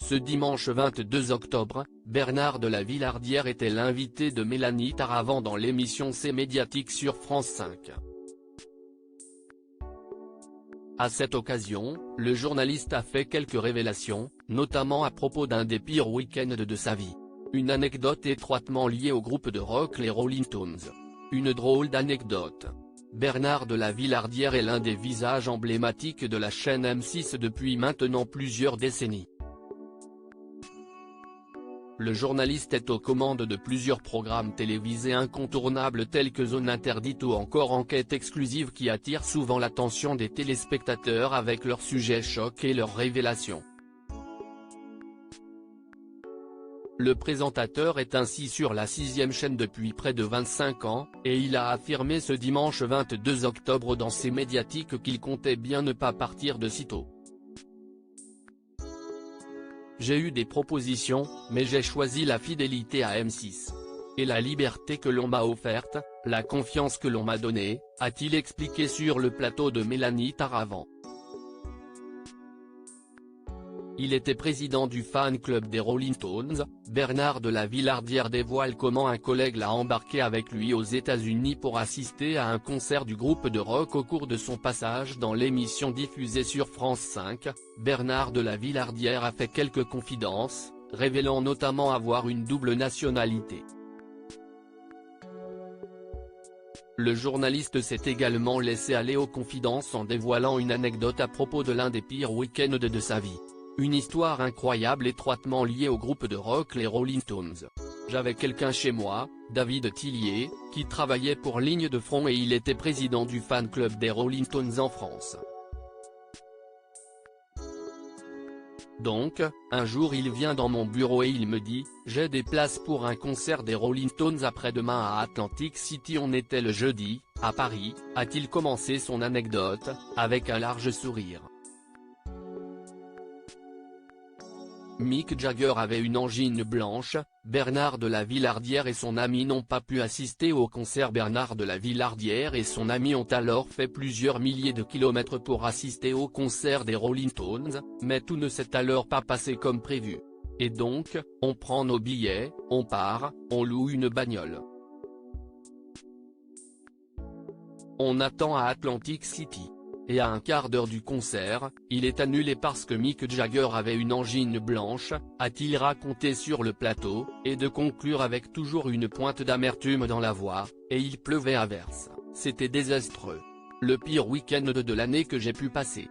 Ce dimanche 22 octobre, Bernard de la Villardière était l'invité de Mélanie Taravant dans l'émission C'est médiatique sur France 5. À cette occasion, le journaliste a fait quelques révélations, notamment à propos d'un des pires week-ends de sa vie. Une anecdote étroitement liée au groupe de rock les Rolling Stones. Une drôle d'anecdote. Bernard de la Villardière est l'un des visages emblématiques de la chaîne M6 depuis maintenant plusieurs décennies. Le journaliste est aux commandes de plusieurs programmes télévisés incontournables tels que Zone Interdite ou encore Enquête exclusive qui attirent souvent l'attention des téléspectateurs avec leurs sujets chocs et leurs révélations. Le présentateur est ainsi sur la 6e chaîne depuis près de 25 ans, et il a affirmé ce dimanche 22 octobre dans ses médiatiques qu'il comptait bien ne pas partir de sitôt. J'ai eu des propositions, mais j'ai choisi la fidélité à M6. Et la liberté que l'on m'a offerte, la confiance que l'on m'a donnée, a-t-il expliqué sur le plateau de Mélanie Taravant. Il était président du fan club des Rolling Stones. Bernard de la Villardière dévoile comment un collègue l'a embarqué avec lui aux États-Unis pour assister à un concert du groupe de rock au cours de son passage dans l'émission diffusée sur France 5. Bernard de la Villardière a fait quelques confidences, révélant notamment avoir une double nationalité. Le journaliste s'est également laissé aller aux confidences en dévoilant une anecdote à propos de l'un des pires week-ends de sa vie. Une histoire incroyable étroitement liée au groupe de rock les Rolling Stones. J'avais quelqu'un chez moi, David Tillier, qui travaillait pour Ligne de Front et il était président du fan club des Rolling Stones en France. Donc, un jour il vient dans mon bureau et il me dit « J'ai des places pour un concert des Rolling Stones après-demain à Atlantic City, on était le jeudi, à Paris », a-t-il commencé son anecdote, avec un large sourire. Mick Jagger avait une angine blanche. Bernard de la Villardière et son ami n'ont pas pu assister au concert. Bernard de la Villardière et son ami ont alors fait plusieurs milliers de kilomètres pour assister au concert des Rolling Stones, mais tout ne s'est alors pas passé comme prévu. Et donc, on prend nos billets, on part, on loue une bagnole. On attend à Atlantic City. Et à un quart d'heure du concert, il est annulé parce que Mick Jagger avait une angine blanche, a-t-il raconté sur le plateau, et de conclure avec toujours une pointe d'amertume dans la voix, et il pleuvait à verse. C'était désastreux. Le pire week-end de l'année que j'ai pu passer.